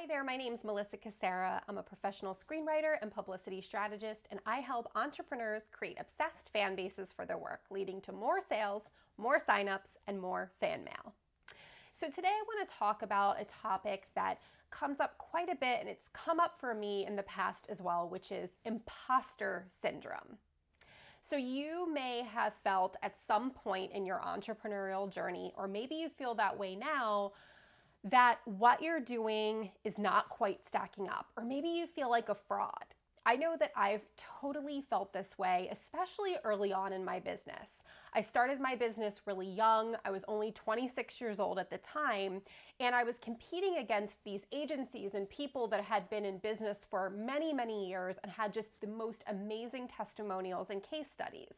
Hi there, my name is Melissa Casera. I'm a professional screenwriter and publicity strategist, and I help entrepreneurs create obsessed fan bases for their work, leading to more sales, more signups, and more fan mail. So today I want to talk about a topic that comes up quite a bit, and it's come up for me in the past as well, which is imposter syndrome. So you may have felt at some point in your entrepreneurial journey, or maybe you feel that way now, that what you're doing is not quite stacking up, or maybe you feel like a fraud. I know that I've totally felt this way, especially early on in my business. I started my business really young. I was only 26 years old at the time, and I was competing against these agencies and people that had been in business for many, many years and had just the most amazing testimonials and case studies.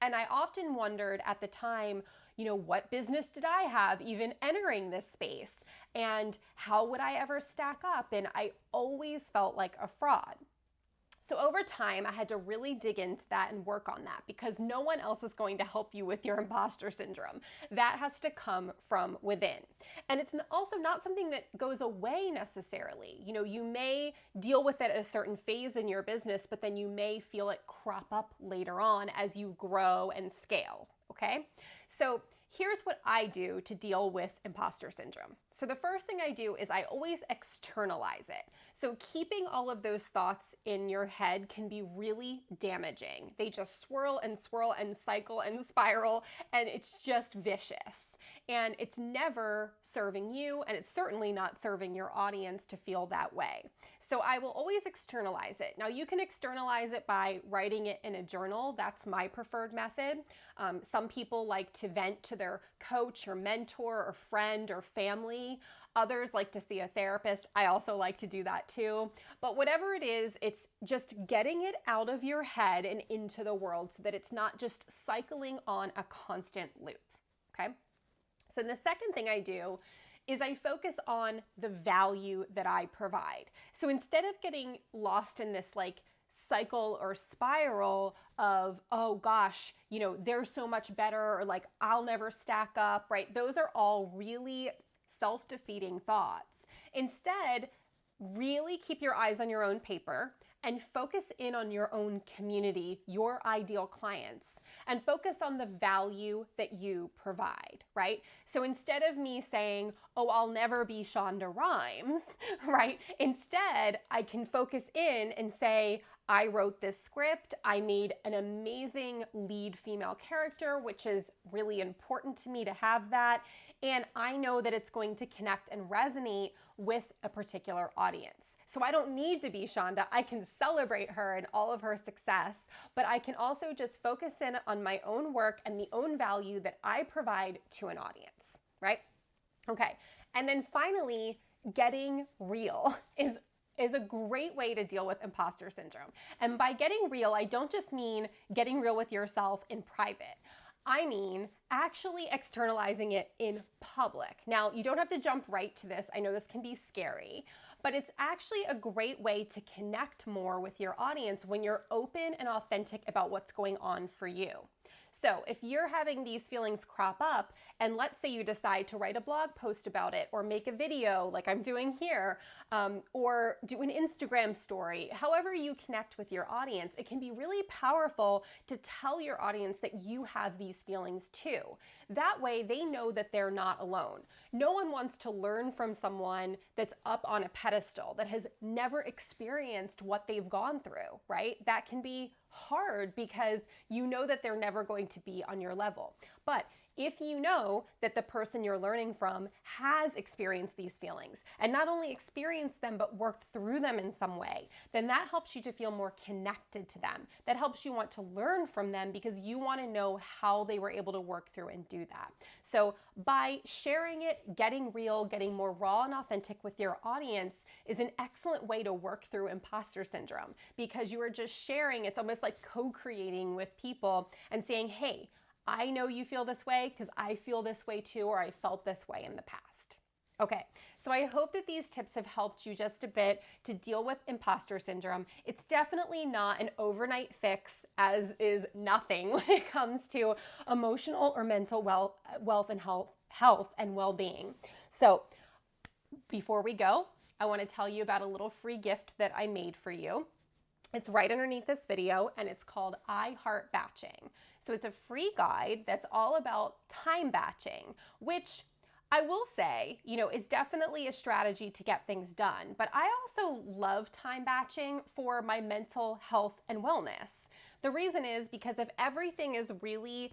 And I often wondered at the time, what business did I have even entering this space? And how would I ever stack up? And I always felt like a fraud. So over time, I had to really dig into that and work on that, because no one else is going to help you with your imposter syndrome. That has to come from within. And it's also not something that goes away necessarily. You may deal with it at a certain phase in your business, but then you may feel it crop up later on as you grow and scale, okay? So here's what I do to deal with imposter syndrome. So the first thing I do is I always externalize it. So keeping all of those thoughts in your head can be really damaging. They just swirl and cycle and spiral, and it's just vicious. And it's never serving you, and it's certainly not serving your audience to feel that way. So I will always externalize it. Now you can externalize it by writing it in a journal. That's my preferred method. Some people like to vent to their coach or mentor or friend or family. Others like to see a therapist. I also like to do that too. But whatever it is, it's just getting it out of your head and into the world so that it's not just cycling on a constant loop, okay? So the second thing I do is I focus on the value that I provide. So instead of getting lost in this cycle or spiral of, oh gosh, they're so much better, or I'll never stack up, right? Those are all really self-defeating thoughts. Instead, really keep your eyes on your own paper and focus in on your own community, your ideal clients, and focus on the value that you provide, right? So instead of me saying, oh, I'll never be Shonda Rhimes, right? Instead, I can focus in and say, I wrote this script, I made an amazing lead female character, which is really important to me to have that, and I know that it's going to connect and resonate with a particular audience. So I don't need to be Shonda. I can celebrate her and all of her success, but I can also just focus in on my own work and the own value that I provide to an audience, right? Okay, and then finally, getting real is a great way to deal with imposter syndrome. And by getting real, I don't just mean getting real with yourself in private. I mean actually externalizing it in public. Now, you don't have to jump right to this. I know this can be scary, but it's actually a great way to connect more with your audience when you're open and authentic about what's going on for you. So if you're having these feelings crop up, and let's say you decide to write a blog post about it, or make a video like I'm doing here, or do an Instagram story, however you connect with your audience, it can be really powerful to tell your audience that you have these feelings too. That way they know that they're not alone. No one wants to learn from someone that's up on a pedestal, that has never experienced what they've gone through, right? That can be hard because you know that they're never going to be on your level. But if you know that the person you're learning from has experienced these feelings, and not only experienced them, but worked through them in some way, then that helps you to feel more connected to them. That helps you want to learn from them because you want to know how they were able to work through and do that. So by sharing it, getting real, getting more raw and authentic with your audience is an excellent way to work through imposter syndrome, because you are just sharing. It's almost like co-creating with people and saying, hey, I know you feel this way because I feel this way too, or I felt this way in the past. Okay, so I hope that these tips have helped you just a bit to deal with imposter syndrome. It's definitely not an overnight fix, as is nothing when it comes to emotional or mental wealth and health and well-being. So before we go, I want to tell you about a little free gift that I made for you. It's right underneath this video, and it's called I Heart Batching. So it's a free guide that's all about time batching, which I will say, is definitely a strategy to get things done. But I also love time batching for my mental health and wellness. The reason is because if everything is really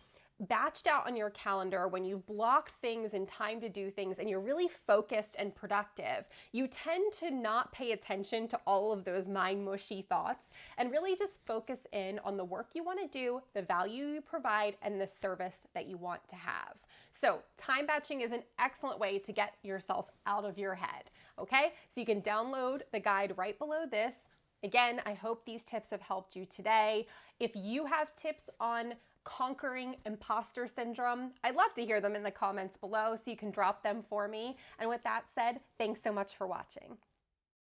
batched out on your calendar, when you've blocked things and time to do things and you're really focused and productive, you tend to not pay attention to all of those mind mushy thoughts and really just focus in on the work you want to do, the value you provide, and the service that you want to have. So time batching is an excellent way to get yourself out of your head, okay? So you can download the guide right below this. Again, I hope these tips have helped you today. If you have tips on conquering imposter syndrome, I'd love to hear them in the comments below, so you can drop them for me. And with that said, thanks so much for watching.